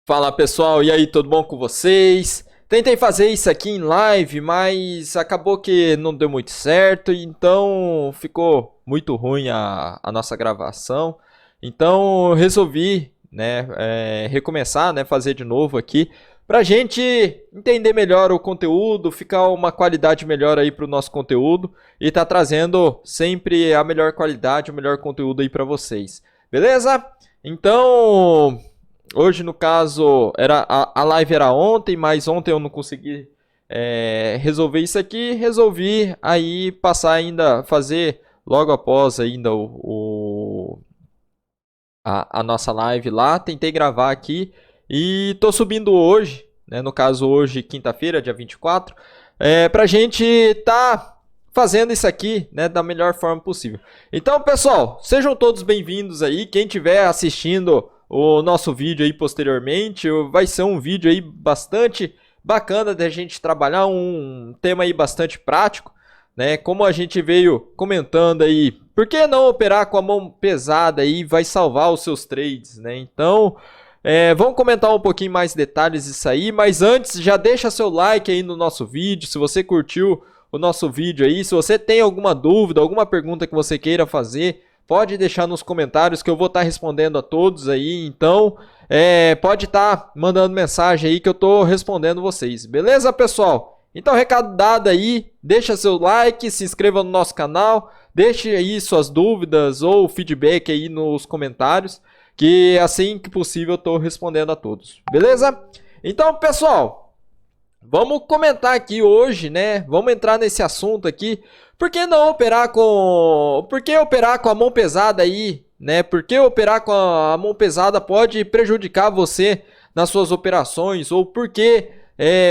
Fala pessoal, e aí, tudo bom com vocês? Tentei fazer isso aqui em live, mas acabou que não deu muito certo, então ficou muito ruim a nossa gravação. Então eu resolvi, né, recomeçar, né, fazer de novo aqui, pra gente entender melhor o conteúdo, ficar uma qualidade melhor aí pro nosso conteúdo e tá trazendo sempre a melhor qualidade, o melhor conteúdo aí pra vocês. Beleza? Então, hoje, no caso, a live era ontem, mas ontem eu não consegui resolver isso aqui. Resolvi aí passar ainda, fazer logo após ainda a nossa live lá. Tentei gravar aqui e tô subindo hoje, né, no caso hoje, quinta-feira, dia 24, pra gente tá fazendo isso aqui, né, da melhor forma possível. Então, pessoal, sejam todos bem-vindos aí. Quem estiver assistindo o nosso vídeo aí posteriormente, vai ser um vídeo aí bastante bacana da gente trabalhar, um tema aí bastante prático, né? Como a gente veio comentando aí, por que não operar com a mão pesada aí vai salvar os seus trades, né? Então, vamos comentar um pouquinho mais detalhes disso aí, mas antes já deixa seu like aí no nosso vídeo, se você curtiu o nosso vídeo aí, se você tem alguma dúvida, alguma pergunta que você queira fazer, pode deixar nos comentários que eu vou estar respondendo a todos aí, então pode estar mandando mensagem aí que eu estou respondendo vocês, beleza pessoal? Então, recado dado aí, deixa seu like, se inscreva no nosso canal, deixe aí suas dúvidas ou feedback aí nos comentários, que assim que possível eu estou respondendo a todos, beleza? Então, pessoal, vamos comentar aqui hoje, né? Vamos entrar nesse assunto aqui. Por que não operar com... Por que operar com a mão pesada aí, né? Por que operar com a mão pesada pode prejudicar você nas suas operações? Ou por que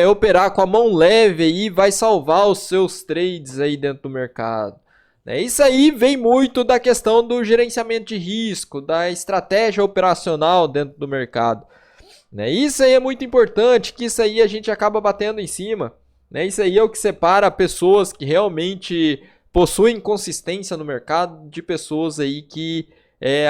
operar com a mão leve aí vai salvar os seus trades aí dentro do mercado? Isso aí vem muito da questão do gerenciamento de risco, da estratégia operacional dentro do mercado. Isso aí é muito importante, que isso aí a gente acaba batendo em cima. Isso aí é o que separa pessoas que realmente possuem consistência no mercado de pessoas aí que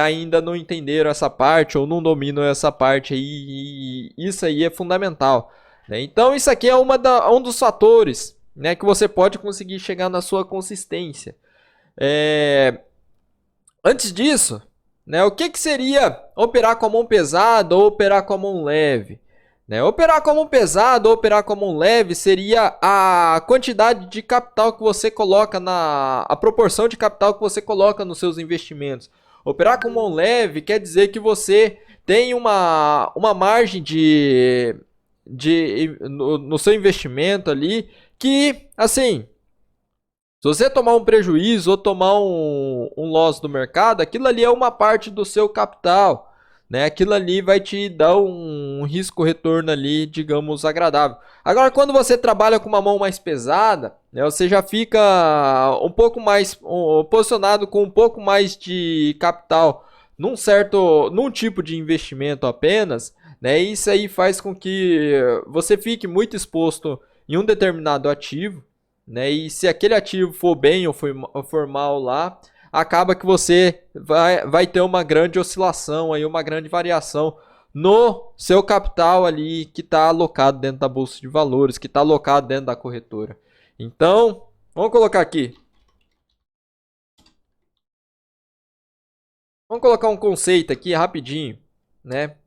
ainda não entenderam essa parte ou não dominam essa parte aí. E isso aí é fundamental. Então isso aqui é um dos fatores, né, que você pode conseguir chegar na sua consistência. Antes disso, né, o que seria operar com a mão pesada ou operar com a mão leve? Operar com a mão pesada ou operar com a mão leve seria a quantidade de capital que você coloca a proporção de capital que você coloca nos seus investimentos. Operar com mão leve quer dizer que você tem uma margem no seu investimento ali que, assim, se você tomar um prejuízo ou tomar um loss do mercado, aquilo ali é uma parte do seu capital, né? Aquilo ali vai te dar um risco-retorno ali, digamos, agradável. Agora, quando você trabalha com uma mão mais pesada, né, você já fica um pouco mais posicionado com um pouco mais de capital num tipo de investimento apenas, né? Isso aí faz com que você fique muito exposto em um determinado ativo, né? E se aquele ativo for bem ou for mal lá, acaba que você vai ter uma grande oscilação, aí, uma grande variação no seu capital ali que está alocado dentro da bolsa de valores, que está alocado dentro da corretora. Então, vamos colocar aqui. Vamos colocar um conceito aqui rapidinho, né?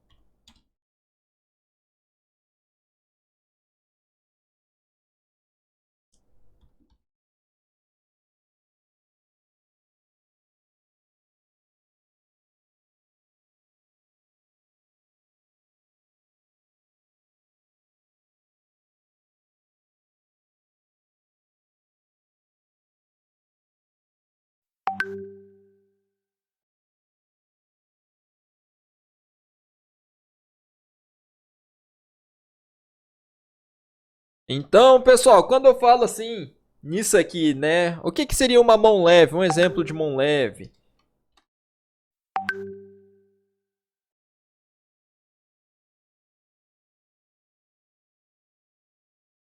Então, pessoal, quando eu falo assim, nisso aqui, né? O que seria uma mão leve? Um exemplo de mão leve.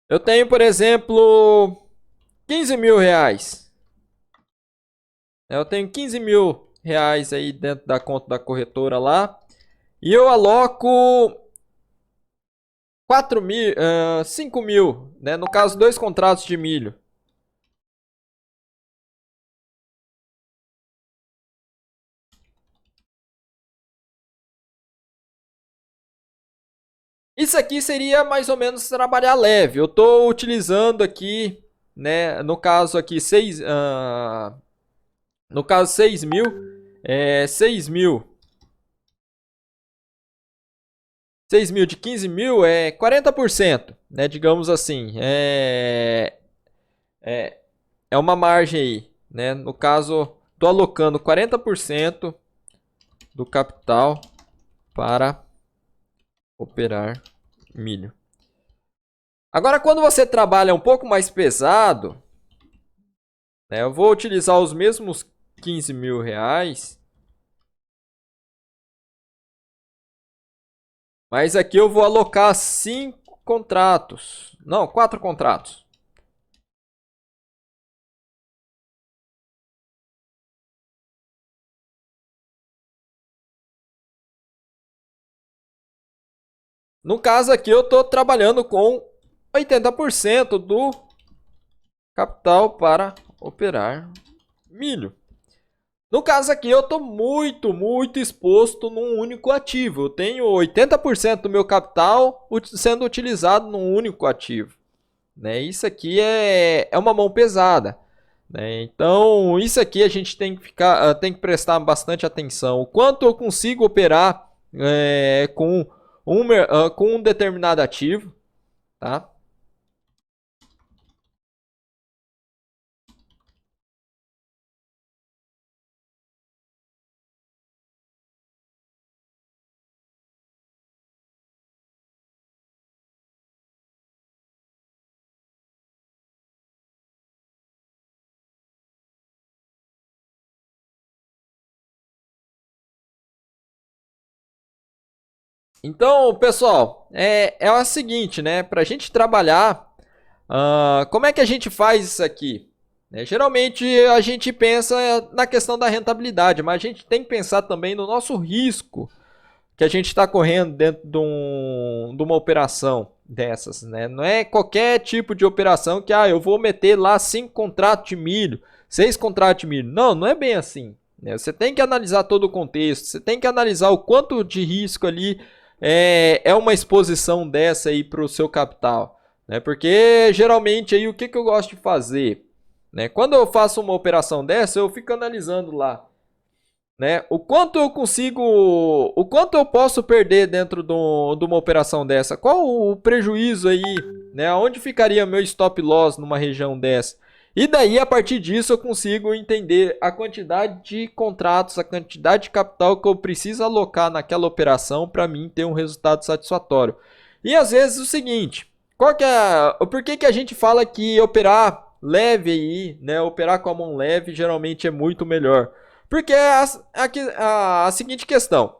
Eu tenho, por exemplo, 15 mil reais. Eu tenho 15 mil reais aí dentro da conta da corretora lá. E eu aloco 4 mil, 5 mil, né? No caso, 2 contratos de milho. Isso aqui seria mais ou menos trabalhar leve. Eu estou utilizando aqui, né? No caso aqui, 6, no caso 6 mil, 6 mil. 6 mil de 15 mil é 40%, né? Digamos assim. É, é uma margem aí, né? No caso, estou alocando 40% do capital para operar milho. Agora, quando você trabalha um pouco mais pesado, né? Eu vou utilizar os mesmos 15 mil reais. Mas aqui eu vou alocar 5 contratos. Não, 4 contratos. No caso aqui eu estou trabalhando com 80% do capital para operar milho. No caso aqui eu estou muito exposto num único ativo. Eu tenho 80% do meu capital sendo utilizado num único ativo. Né? Isso aqui é uma mão pesada. Né? Então, isso aqui a gente tem que tem que prestar bastante atenção. O quanto eu consigo operar com um determinado ativo, tá? Então, pessoal, é o seguinte, né? Para a gente trabalhar, como é que a gente faz isso aqui? Geralmente a gente pensa na questão da rentabilidade, mas a gente tem que pensar também no nosso risco que a gente está correndo dentro de uma operação dessas, né? Não é qualquer tipo de operação que eu vou meter lá 5 contratos de milho, 6 contratos de milho. Não, não é bem assim. Né? Você tem que analisar todo o contexto, você tem que analisar o quanto de risco ali é uma exposição dessa aí para o seu capital. Né? Porque geralmente aí o que eu gosto de fazer? Né? Quando eu faço uma operação dessa, eu fico analisando lá, né? O quanto eu consigo, o quanto eu posso perder dentro de uma operação dessa? Qual o prejuízo aí, né? Onde ficaria meu stop loss numa região dessa? E daí, a partir disso, eu consigo entender a quantidade de contratos, a quantidade de capital que eu preciso alocar naquela operação para mim ter um resultado satisfatório. E às vezes o seguinte, por que a gente fala que operar leve aí, né? Operar com a mão leve geralmente é muito melhor. Porque é a seguinte questão: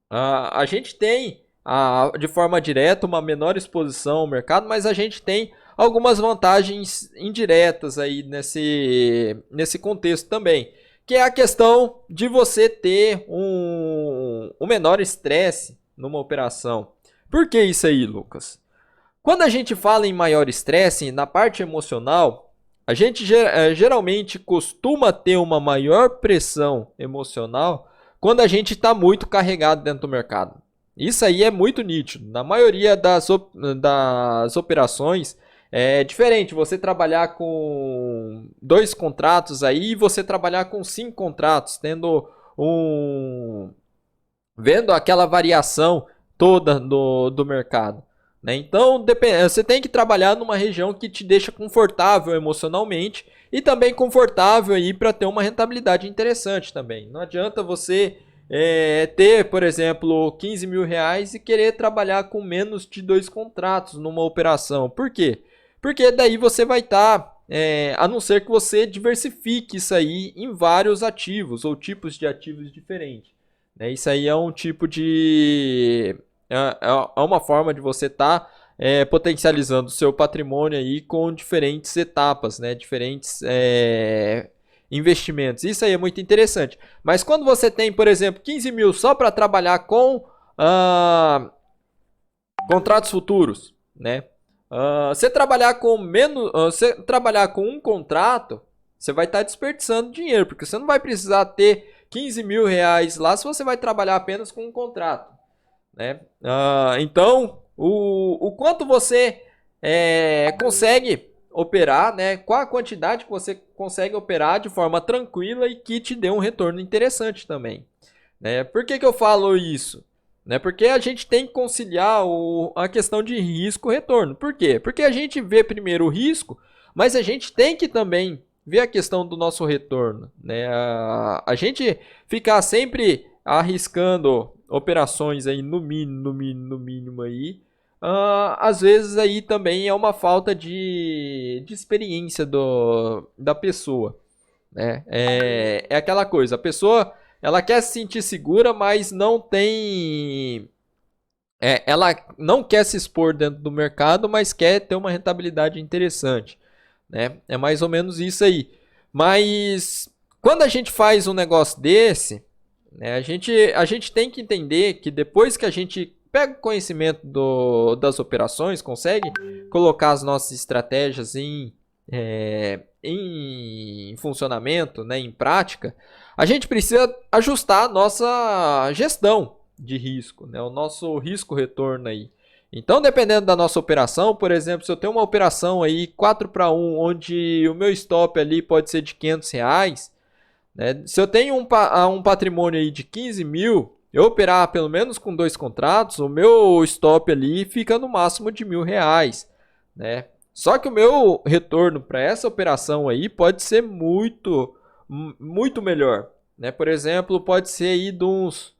a gente tem de forma direta uma menor exposição ao mercado, mas a gente tem algumas vantagens indiretas aí nesse contexto também, que é a questão de você ter um menor estresse numa operação. Por que isso aí, Lucas? Quando a gente fala em maior estresse, na parte emocional, a gente geralmente costuma ter uma maior pressão emocional quando a gente está muito carregado dentro do mercado. Isso aí é muito nítido. Na maioria das operações é diferente você trabalhar com 2 contratos aí e você trabalhar com 5 contratos, vendo aquela variação toda do mercado. Né? Então, você tem que trabalhar numa região que te deixa confortável emocionalmente e também confortável aí para ter uma rentabilidade interessante também. Não adianta você ter, por exemplo, 15 mil reais e querer trabalhar com menos de 2 contratos numa operação. Por quê? Porque daí você vai estar, a não ser que você diversifique isso aí em vários ativos ou tipos de ativos diferentes. Né? Isso aí é um tipo de é uma forma de você estar potencializando o seu patrimônio aí com diferentes etapas, né? Diferentes investimentos. Isso aí é muito interessante. Mas quando você tem, por exemplo, 15 mil só para trabalhar com Contratos futuros, né? Você trabalhar com você trabalhar com um contrato, você vai estar desperdiçando dinheiro, porque você não vai precisar ter 15 mil reais lá se você vai trabalhar apenas com um contrato, né? Então, o quanto você consegue operar, né? Qual a quantidade que você consegue operar de forma tranquila e que te dê um retorno interessante também, né? Por que eu falo isso? Né? Porque a gente tem que conciliar a questão de risco-retorno. Por quê? Porque a gente vê primeiro o risco, mas a gente tem que também ver a questão do nosso retorno. Né? A gente ficar sempre arriscando operações aí no mínimo aí, às vezes aí também é uma falta de experiência da pessoa. Né? É aquela coisa, a pessoa ela quer se sentir segura, mas não tem. Ela não quer se expor dentro do mercado, mas quer ter uma rentabilidade interessante. Né? É mais ou menos isso aí. Mas quando a gente faz um negócio desse, né, a gente tem que entender que depois que a gente pega o conhecimento das operações, consegue colocar as nossas estratégias em funcionamento, né, em prática, a gente precisa ajustar a nossa gestão de risco, né, o nosso risco-retorno aí. Então, dependendo da nossa operação, por exemplo, se eu tenho uma operação aí 4-1, onde o meu stop ali pode ser de R$ 500, né, se eu tenho um patrimônio aí de 15 mil, eu operar pelo menos com 2 contratos, o meu stop ali fica no máximo de R$ 1.000, né? Só que o meu retorno para essa operação aí pode ser muito melhor, né? Por exemplo, pode ser aí de uns,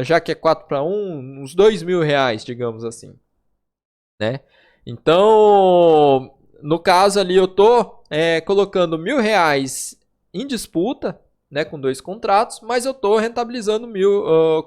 já que é 4-1, uns R$ 2.000, digamos assim, né? Então, no caso ali eu tô colocando R$ 1.000 em disputa, né, com 2 contratos, mas eu tô rentabilizando R$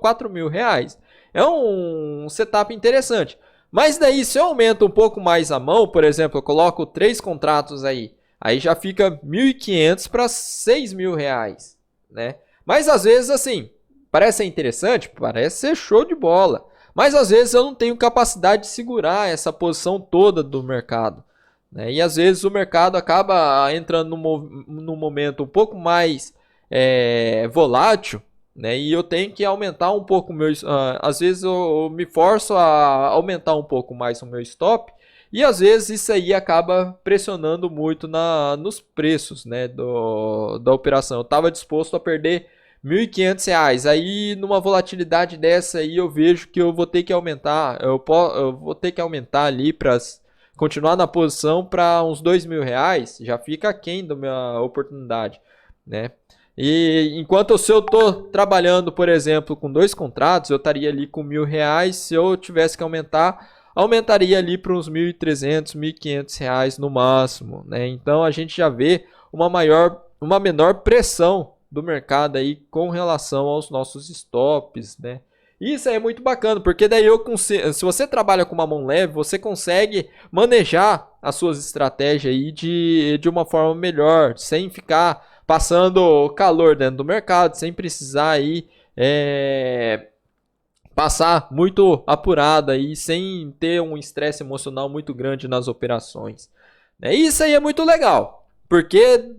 4.000. É um setup interessante. Mas daí, se eu aumento um pouco mais a mão, por exemplo, eu coloco 3 contratos aí já fica 1.500 para R$ 6.000, né? Mas às vezes, assim, parece ser interessante, parece ser show de bola. Mas às vezes eu não tenho capacidade de segurar essa posição toda do mercado, né? E às vezes o mercado acaba entrando num momento um pouco mais volátil, né? E eu tenho que aumentar um pouco o meu. Às vezes eu me forço a aumentar um pouco mais o meu stop. E às vezes isso aí acaba pressionando muito nos preços, né, da operação. Eu estava disposto a perder R$ 1.500. Aí numa volatilidade dessa aí eu vejo que eu vou ter que aumentar. Eu vou ter que aumentar ali para continuar na posição para uns R$ 2.000. Já fica aquém da minha oportunidade, né? E enquanto se eu estou trabalhando, por exemplo, com 2 contratos, eu estaria ali com R$ 1.000. Se eu tivesse que aumentar, aumentaria ali para uns R$ 1.300, R$ 1.500 no máximo, né? Então a gente já vê uma menor pressão do mercado aí com relação aos nossos stops, né? Isso aí é muito bacana, porque daí se você trabalha com uma mão leve, você consegue manejar as suas estratégias aí de uma forma melhor, sem ficar passando calor dentro do mercado, sem precisar aí passar muito apurado aí, sem ter um estresse emocional muito grande nas operações. Isso aí é muito legal, porque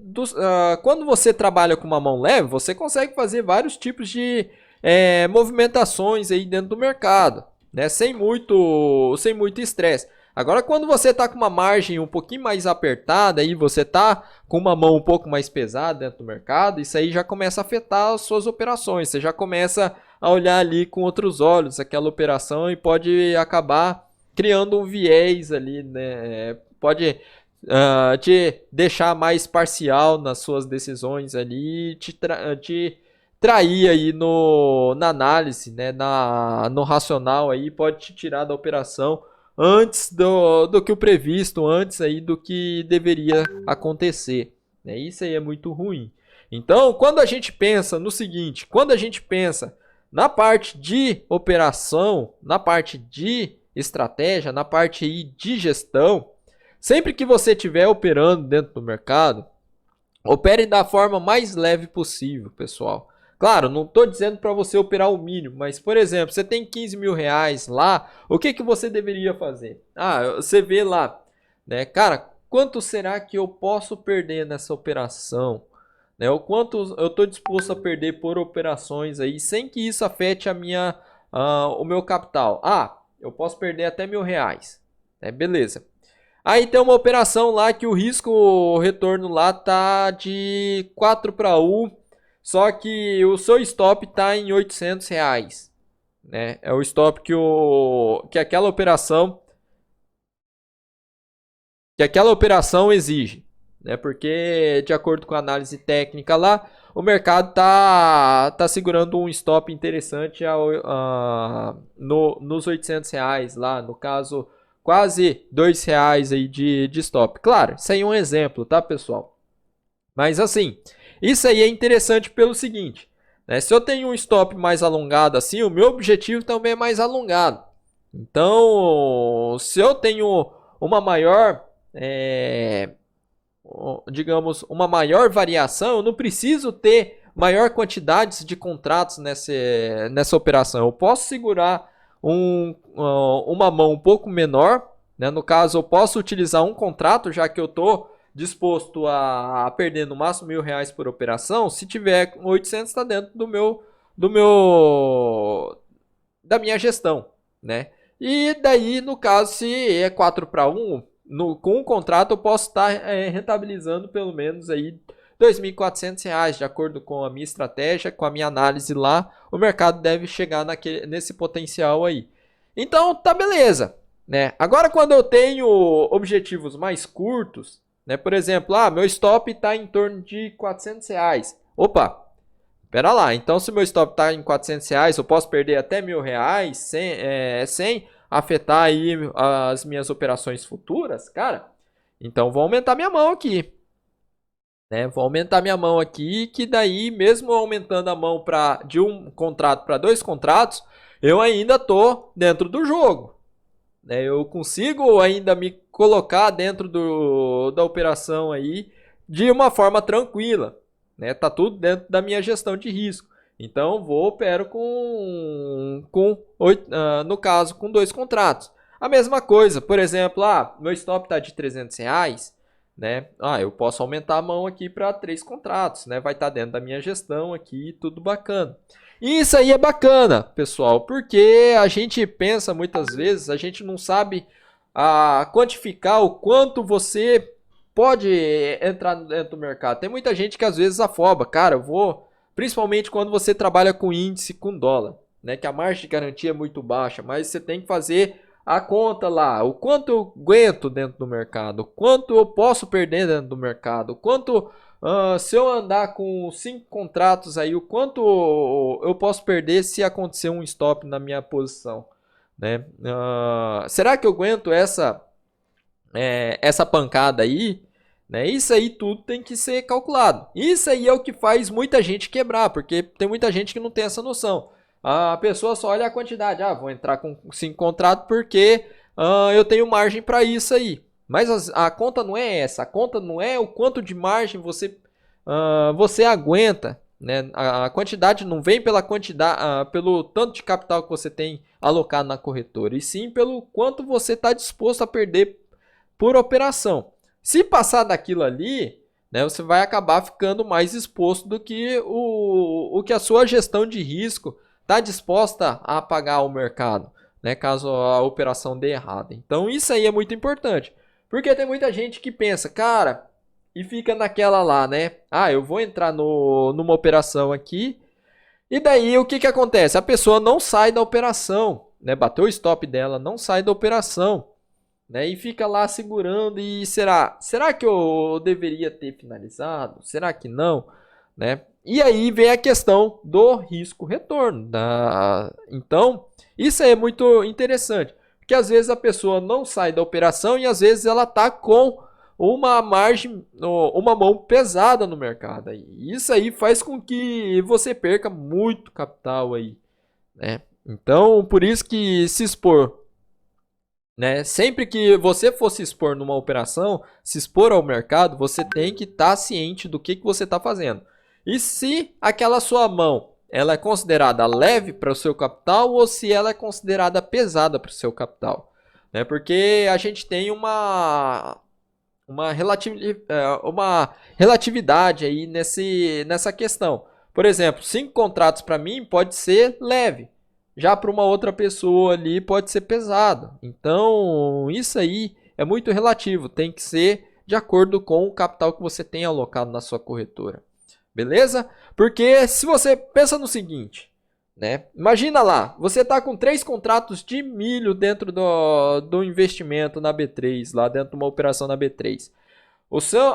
quando você trabalha com uma mão leve, você consegue fazer vários tipos de movimentações aí dentro do mercado, né? Sem muito estresse. Agora, quando você está com uma margem um pouquinho mais apertada e você está com uma mão um pouco mais pesada dentro do mercado, isso aí já começa a afetar as suas operações. Você já começa a olhar ali com outros olhos aquela operação e pode acabar criando um viés ali, né? Pode te deixar mais parcial nas suas decisões ali, te trair aí na análise, né? No racional aí, pode te tirar da operação antes do que o previsto, antes aí do que deveria acontecer. Isso aí é muito ruim. Então, quando a gente pensa no seguinte, quando a gente pensa na parte de operação, na parte de estratégia, na parte aí de gestão, sempre que você estiver operando dentro do mercado, opere da forma mais leve possível, pessoal. Claro, não estou dizendo para você operar o mínimo, mas, por exemplo, você tem 15 mil reais lá, o que, que você deveria fazer? Ah, você vê lá, né? Cara, quanto será que eu posso perder nessa operação? Né? O quanto eu estou disposto a perder por operações aí, sem que isso afete o meu capital? Ah, eu posso perder até R$ 1.000, né? Beleza. Aí tem uma operação lá que o risco o retorno lá tá de 4 para 1, só que o seu stop tá em R$ 800, né? É o stop que aquela operação exige, né? Porque de acordo com a análise técnica lá, o mercado tá segurando um stop interessante nos R$ 800 lá, no caso quase R$ 2 aí de stop. Claro, isso aí é um exemplo, tá, pessoal? Mas assim, isso aí é interessante pelo seguinte, né? Se eu tenho um stop mais alongado assim, o meu objetivo também é mais alongado. Então, se eu tenho uma maior, digamos, uma maior variação, eu não preciso ter maior quantidade de contratos nessa operação. Eu posso segurar uma mão um pouco menor, né? No caso, eu posso utilizar um contrato, já que eu estou disposto a perder no máximo R$ 1.000 por operação. Se tiver 800, está dentro da minha gestão, né? E daí, no caso, se é 4 para 1, com um contrato eu posso estar rentabilizando pelo menos aí R$ 2.400, de acordo com a minha estratégia, com a minha análise lá, o mercado deve chegar nesse potencial aí. Então, tá beleza, né? Agora, quando eu tenho objetivos mais curtos, né? Por exemplo, meu stop está em torno de R$ 400. Opa, pera lá. Então, se meu stop está em R$ 400, eu posso perder até R$ 1.000 sem afetar aí as minhas operações futuras, cara. Então, vou aumentar minha mão aqui. Né? Vou aumentar minha mão aqui, que daí, mesmo aumentando a mão de um contrato para 2 contratos, eu ainda tô dentro do jogo. Né? Eu consigo ainda me colocar dentro da operação aí de uma forma tranquila. Né? Tá tudo dentro da minha gestão de risco. Então, opero no caso, com 2 contratos. A mesma coisa, por exemplo, meu stop está de R$ 300, né? Eu posso aumentar a mão aqui para 3 contratos, né? Vai estar dentro da minha gestão aqui, tudo bacana. E isso aí é bacana, pessoal, porque a gente pensa muitas vezes, a gente não sabe quantificar o quanto você pode entrar dentro do mercado. Tem muita gente que às vezes afoba, cara, principalmente quando você trabalha com índice, com dólar, né? Que a margem de garantia é muito baixa, mas você tem que fazer a conta lá, o quanto eu aguento dentro do mercado, o quanto eu posso perder dentro do mercado, o quanto se eu andar com 5 contratos aí, o quanto eu posso perder se acontecer um stop na minha posição, né? Será que eu aguento essa pancada aí? Né? Isso aí tudo tem que ser calculado. Isso aí é o que faz muita gente quebrar, porque tem muita gente que não tem essa noção. A pessoa só olha a quantidade. Vou entrar com 5 contratos porque eu tenho margem para isso aí. Mas a conta não é essa. A conta não é o quanto de margem você aguenta. Né? A quantidade não vem pela quantidade, pelo tanto de capital que você tem alocado na corretora, e sim pelo quanto você está disposto a perder por operação. Se passar daquilo ali, né, você vai acabar ficando mais exposto do que o que a sua gestão de risco está disposta a pagar ao mercado, né, caso a operação dê errado. Então isso aí é muito importante, porque tem muita gente que pensa, cara, e fica naquela lá, né? Eu vou entrar numa operação aqui, e daí o que acontece? A pessoa não sai da operação, né? Bateu o stop dela, não sai da operação. Né, e fica lá segurando e será que eu deveria ter finalizado? Será que não? Né? E aí vem a questão do risco-retorno. Então, isso é muito interessante, porque às vezes a pessoa não sai da operação e às vezes ela está com uma margem, uma mão pesada no mercado. E isso aí faz com que você perca muito capital aí. Né? Então, por isso que se expor, né? Sempre que você for se expor numa operação, se expor ao mercado, você tem que estar ciente do que você está fazendo. E se aquela sua mão ela é considerada leve para o seu capital ou se ela é considerada pesada para o seu capital, né? Porque a gente tem uma relatividade aí nessa questão. Por exemplo, 5 contratos para mim pode ser leve, já para uma outra pessoa ali pode ser pesado. Então, isso aí é muito relativo, tem que ser de acordo com o capital que você tem alocado na sua corretora. Beleza? Porque se você pensa no seguinte, né? Imagina lá, você está com 3 contratos de milho dentro do investimento na B3, lá dentro de uma operação na B3.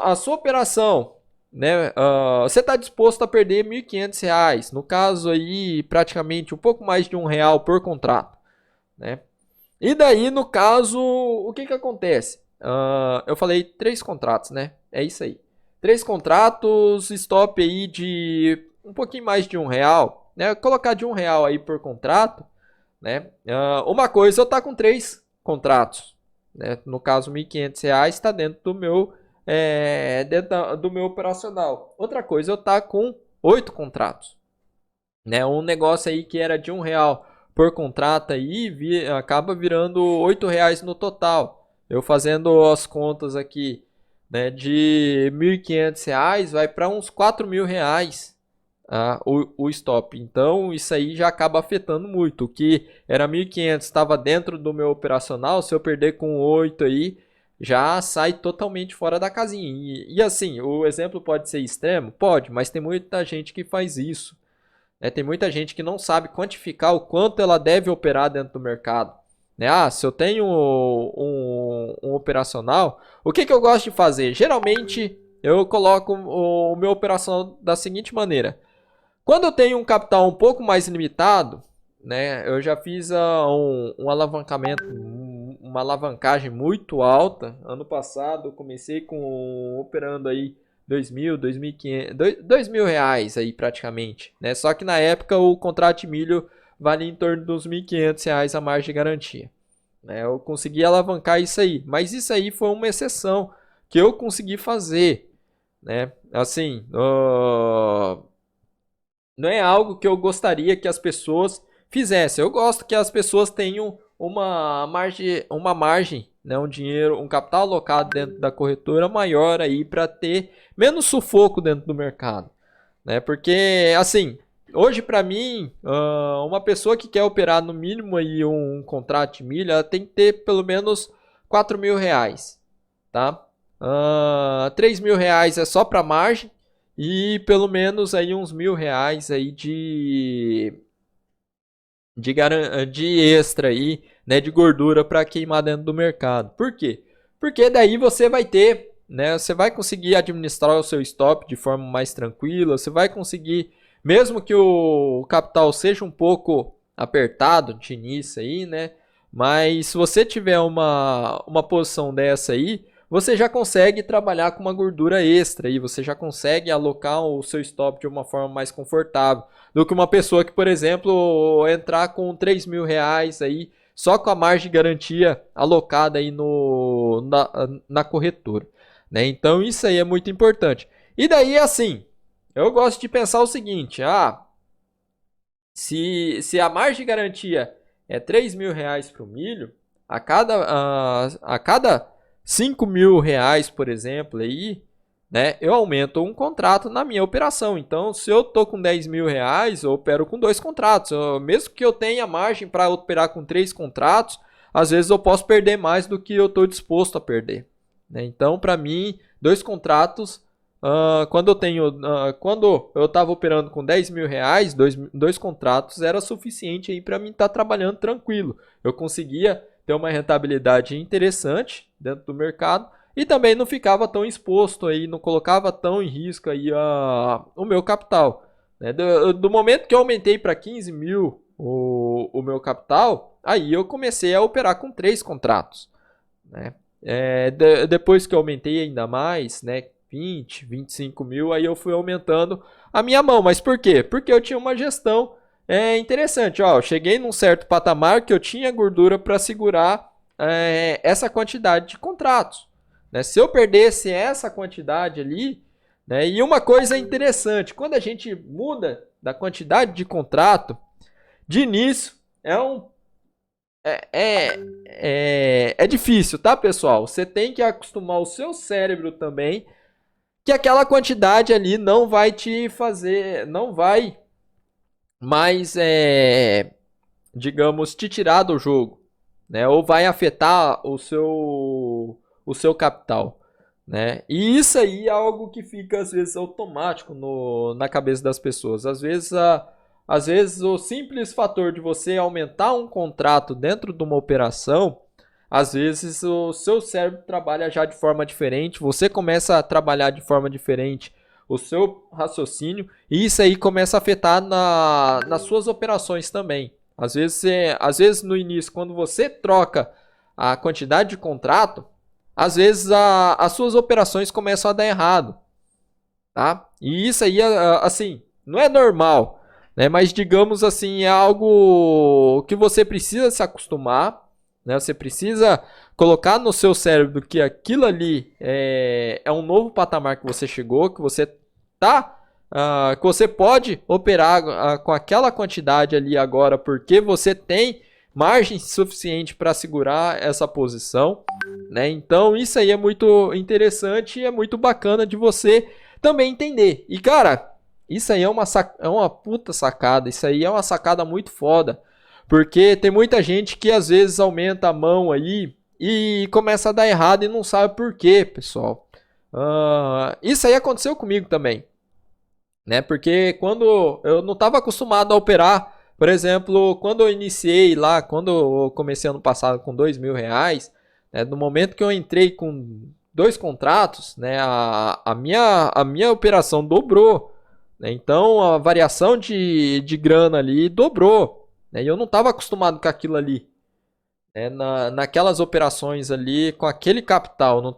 A sua operação, né? Você está disposto a perder R$ 1.500, no caso aí praticamente um pouco mais de R$ 1 por contrato, né? E daí, no caso, o que acontece? Eu falei 3 contratos, né? É isso aí. 3 contratos, stop aí de um pouquinho mais de R$ 1, né? Colocar de R$ 1 aí por contrato, né? Uma coisa, eu tá com 3 contratos, né? No caso, R$ 1.500 está dentro do meu operacional. Outra coisa, eu tá com 8 contratos, né? Um negócio aí que era de R$ 1 por contrato aí acaba virando R$ 8 no total. Eu fazendo as contas aqui, né, de R$ 1.500 vai para uns R$ 4.000 o stop. Então isso aí já acaba afetando muito. O que era 1.500 estava dentro do meu operacional, se eu perder com 8 aí, já sai totalmente fora da casinha. E assim, o exemplo pode ser extremo? Pode, mas tem muita gente que faz isso. Né? Tem muita gente que não sabe quantificar o quanto ela deve operar dentro do mercado. Né? Se eu tenho um operacional, o que eu gosto de fazer? Geralmente eu coloco o meu operacional da seguinte maneira. Quando eu tenho um capital um pouco mais limitado, né, eu já fiz um alavancamento, uma alavancagem muito alta. Ano passado eu comecei operando aí 2.000, 2.500, R$ 2.000 aí praticamente, né? Só que na época o contrato de milho valia em torno dos R$ 1.500 a margem de garantia, né? Eu consegui alavancar isso aí, mas isso aí foi uma exceção que eu consegui fazer, né? Assim, não é algo que eu gostaria que as pessoas fizessem. Eu gosto que as pessoas tenham uma margem, né, um dinheiro, um capital alocado dentro da corretora maior aí para ter menos sufoco dentro do mercado, né? Porque assim, hoje para mim, uma pessoa que quer operar no mínimo aí um contrato de milha, ela tem que ter pelo menos R$ 4.000, tá? R$ 3.000 é só para margem e pelo menos aí uns R$ 1.000 aí de extra aí, né, de gordura para queimar dentro do mercado. Por quê? Porque daí você vai ter, né, você vai conseguir administrar o seu stop de forma mais tranquila, você vai conseguir, mesmo que o capital seja um pouco apertado de início aí, né, mas se você tiver uma posição dessa aí, você já consegue trabalhar com uma gordura extra e você já consegue alocar o seu stop de uma forma mais confortável do que uma pessoa que, por exemplo, entrar com R$ 3.000 aí só com a margem de garantia alocada aí na corretora, né? Então isso aí é muito importante. E daí assim, eu gosto de pensar o seguinte, se a margem de garantia é R$ 3.000 para o milho, a cada R$ 5.000, por exemplo, aí, né, eu aumento um contrato na minha operação. Então, se eu tô com R$ 10.000, eu opero com 2 contratos. Mesmo que eu tenha margem para operar com 3 contratos, às vezes eu posso perder mais do que eu estou disposto a perder. Né? Então, para mim, 2 contratos, quando eu estava operando com R$ 10.000, 2 contratos era suficiente para mim estar trabalhando tranquilo. Eu conseguia ter uma rentabilidade interessante dentro do mercado e também não ficava tão exposto aí, não colocava tão em risco aí o meu capital. Né? Do momento que eu aumentei para 15 mil o meu capital, aí eu comecei a operar com 3 contratos. Né? Depois que eu aumentei ainda mais, né, 20, 25 mil, aí eu fui aumentando a minha mão. Mas por quê? Porque eu tinha uma gestão interessante. Eu cheguei num certo patamar que eu tinha gordura para segurar essa quantidade de contratos. Né? Se eu perdesse essa quantidade ali, né? E uma coisa interessante, quando a gente muda da quantidade de contrato, de início é difícil, tá, pessoal? Você tem que acostumar o seu cérebro também que aquela quantidade ali não vai te fazer, não vai mais, digamos, te tirar do jogo, né? Ou vai afetar o seu capital, né? E isso aí é algo que fica às vezes automático na cabeça das pessoas. Às vezes o simples fator de você aumentar um contrato dentro de uma operação, às vezes o seu cérebro trabalha já de forma diferente, você começa a trabalhar de forma diferente o seu raciocínio e isso aí começa a afetar nas suas operações também. Às vezes no início, quando você troca a quantidade de contrato, às vezes as suas operações começam a dar errado, tá? E isso aí, assim, não é normal, né? Mas digamos assim, é algo que você precisa se acostumar, né? Você precisa colocar no seu cérebro que aquilo ali é um novo patamar que você chegou, que você que você pode operar com aquela quantidade ali agora, porque você tem margem suficiente para segurar essa posição, né? Então isso aí é muito interessante e é muito bacana de você também entender. E cara, isso aí é uma puta sacada, isso aí é uma sacada muito foda, porque tem muita gente que às vezes aumenta a mão aí e começa a dar errado e não sabe por quê, pessoal. Isso aí aconteceu comigo também, né? Porque quando eu não estava acostumado a operar, por exemplo, quando eu iniciei lá, quando eu comecei ano passado com R$ 2.000, né, no momento que eu entrei com 2 contratos, né, a minha operação dobrou, né? Então a variação de grana ali dobrou, né? E eu não estava acostumado com aquilo ali, né? Naquelas operações ali, com aquele capital, eu não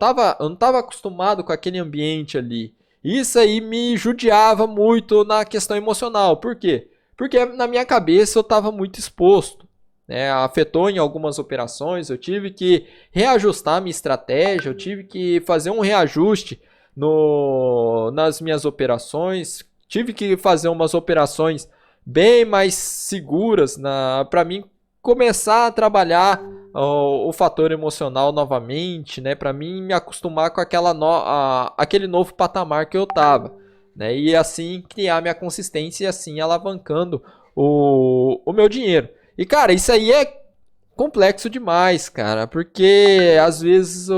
tava acostumado com aquele ambiente ali. Isso aí me judiava muito na questão emocional. Por quê? Porque na minha cabeça eu estava muito exposto, né? Afetou em algumas operações, eu tive que reajustar minha estratégia, eu tive que fazer um reajuste nas minhas operações, tive que fazer umas operações bem mais seguras para mim começar a trabalhar o fator emocional novamente, né, para mim me acostumar com aquele novo patamar que eu tava, né, e assim criar minha consistência e assim alavancando o meu dinheiro. E cara, isso aí é complexo demais, cara, porque às vezes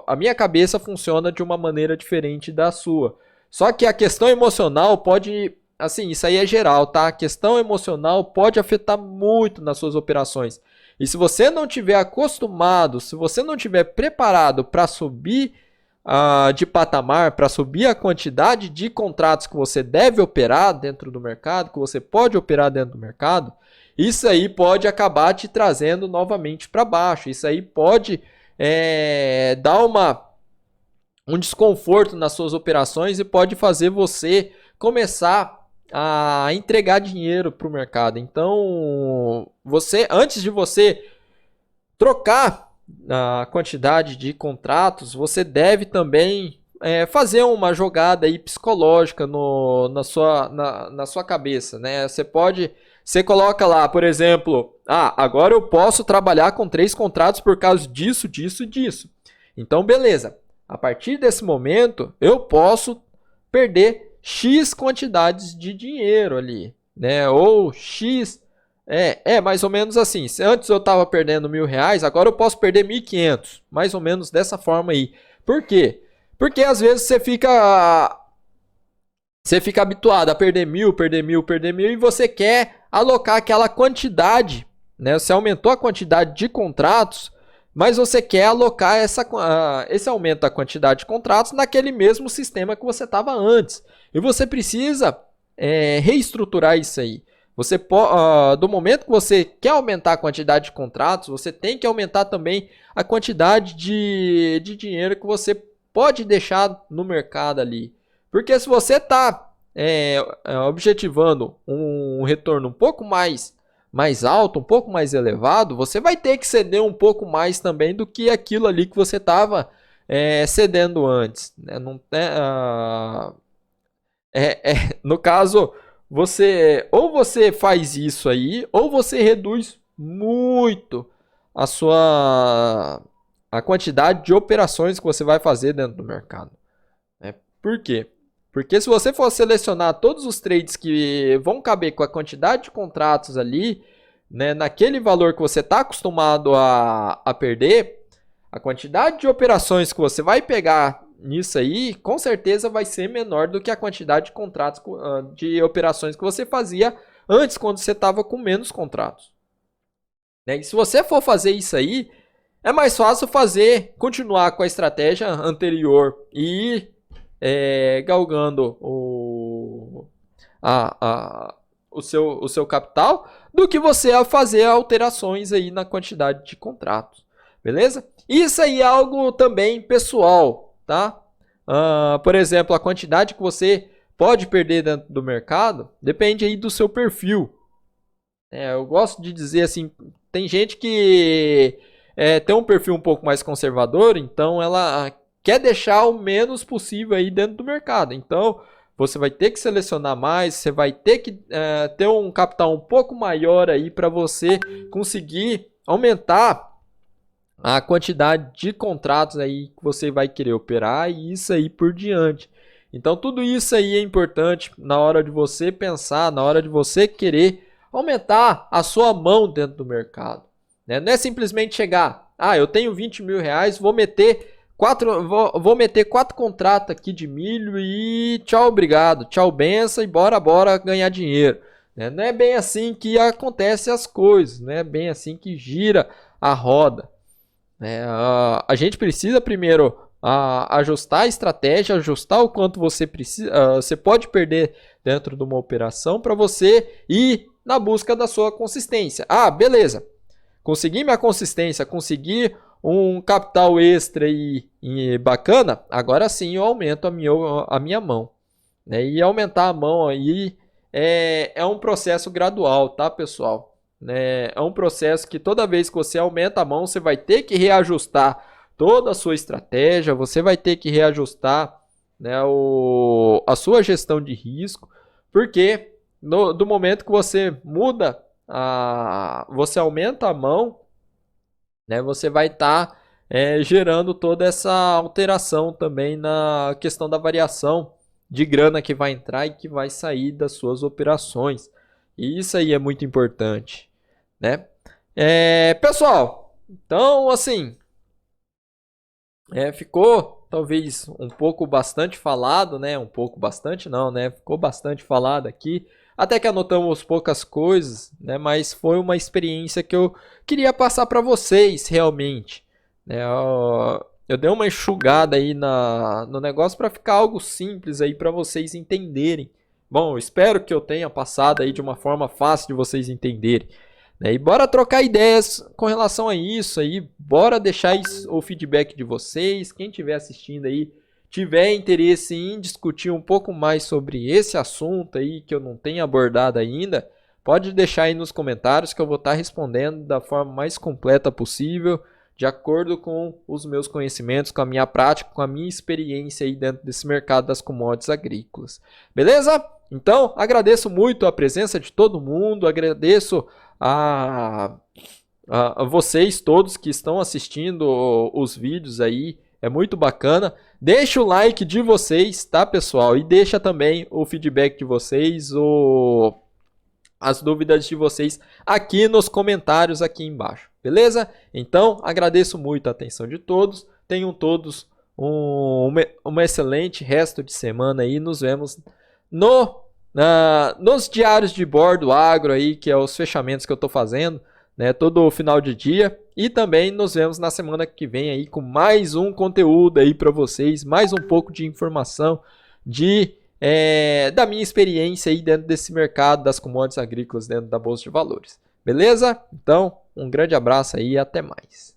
a minha cabeça funciona de uma maneira diferente da sua. Só que a questão emocional pode, assim, isso aí é geral, tá? A questão emocional pode afetar muito nas suas operações. E se você não tiver acostumado, se você não tiver preparado para subir de patamar, para subir a quantidade de contratos que você deve operar dentro do mercado, que você pode operar dentro do mercado, isso aí pode acabar te trazendo novamente para baixo. Isso aí pode dar um desconforto nas suas operações e pode fazer você começar a entregar dinheiro para o mercado. Então, antes de você trocar a quantidade de contratos, você deve também fazer uma jogada aí psicológica na sua cabeça, né? Você coloca lá, por exemplo, agora eu posso trabalhar com 3 contratos por causa disso, disso e disso. Então, beleza. A partir desse momento, eu posso perder X quantidades de dinheiro ali, né? Ou X... mais ou menos assim. Se antes eu estava perdendo R$ 1.000, agora eu posso perder 1.500. Mais ou menos dessa forma aí. Por quê? Porque às vezes você fica habituado a perder 1.000, perder 1.000, perder 1.000 e você quer alocar aquela quantidade, né? Você aumentou a quantidade de contratos, mas você quer alocar esse aumento da quantidade de contratos naquele mesmo sistema que você estava antes. E você precisa reestruturar isso aí. Do momento que você quer aumentar a quantidade de contratos, você tem que aumentar também a quantidade de dinheiro que você pode deixar no mercado ali. Porque se você está objetivando um retorno um pouco mais alto, um pouco mais elevado, você vai ter que ceder um pouco mais também do que aquilo ali que você estava cedendo antes, né? Não, no caso, ou você faz isso aí, ou você reduz muito a quantidade de operações que você vai fazer dentro do mercado. Por quê? Porque se você for selecionar todos os trades que vão caber com a quantidade de contratos ali, né, naquele valor que você está acostumado a perder, a quantidade de operações que você vai pegar nisso aí, com certeza vai ser menor do que a quantidade de contratos, de operações que você fazia antes, quando você estava com menos contratos. E se você for fazer isso aí, é mais fácil continuar com a estratégia anterior e ir galgando o seu capital, do que você fazer alterações aí na quantidade de contratos. Beleza? Isso aí é algo também pessoal, tá? Por exemplo, a quantidade que você pode perder dentro do mercado depende aí do seu perfil. Eu gosto de dizer assim, tem gente que tem um perfil um pouco mais conservador, então ela quer deixar o menos possível aí dentro do mercado. Então, você vai ter que selecionar mais, você vai ter que ter um capital um pouco maior aí para você conseguir aumentar a quantidade de contratos aí que você vai querer operar e isso aí por diante. Então, tudo isso aí é importante na hora de você pensar, na hora de você querer aumentar a sua mão dentro do mercado. Não é simplesmente chegar, eu tenho 20 mil reais, vou meter 4 contratos aqui de milho e tchau, obrigado, tchau, benção e bora ganhar dinheiro. Não é bem assim que acontecem as coisas, não é bem assim que gira a roda. A gente precisa primeiro ajustar a estratégia, ajustar o quanto você pode perder dentro de uma operação para você ir na busca da sua consistência. Beleza, consegui minha consistência, consegui um capital extra e bacana, agora sim eu aumento a minha mão. E aumentar a mão aí é um processo gradual, tá, pessoal? É um processo que toda vez que você aumenta a mão, você vai ter que reajustar toda a sua estratégia, você vai ter que reajustar, né, a sua gestão de risco, porque do momento que você muda, você aumenta a mão, né, você vai estar gerando toda essa alteração também na questão da variação de grana que vai entrar e que vai sair das suas operações. E isso aí é muito importante, né? Pessoal, então assim, ficou talvez um pouco bastante falado, né? Um pouco bastante não, né? Ficou bastante falado aqui. Até que anotamos poucas coisas, né? Mas foi uma experiência que eu queria passar para vocês realmente, né? Eu dei uma enxugada aí no negócio para ficar algo simples aí para vocês entenderem. Bom, eu espero que eu tenha passado aí de uma forma fácil de vocês entenderem. E bora trocar ideias com relação a isso aí. Bora deixar o feedback de vocês. Quem estiver assistindo aí, tiver interesse em discutir um pouco mais sobre esse assunto aí que eu não tenho abordado ainda, pode deixar aí nos comentários que eu vou estar respondendo da forma mais completa possível, de acordo com os meus conhecimentos, com a minha prática, com a minha experiência aí dentro desse mercado das commodities agrícolas. Beleza? Então, agradeço muito a presença de todo mundo, agradeço a vocês todos que estão assistindo os vídeos aí, é muito bacana. Deixa o like de vocês, tá, pessoal? E deixa também o feedback de vocês, as dúvidas de vocês aqui nos comentários aqui embaixo, beleza? Então, agradeço muito a atenção de todos. Tenham todos um excelente resto de semana aí. Nos vemos nos diários de bordo agro aí, que é os fechamentos que eu estou fazendo, né, todo final de dia. E também nos vemos na semana que vem aí com mais um conteúdo aí para vocês, mais um pouco de informação da minha experiência aí dentro desse mercado das commodities agrícolas dentro da Bolsa de Valores. Beleza? Então, um grande abraço aí e até mais.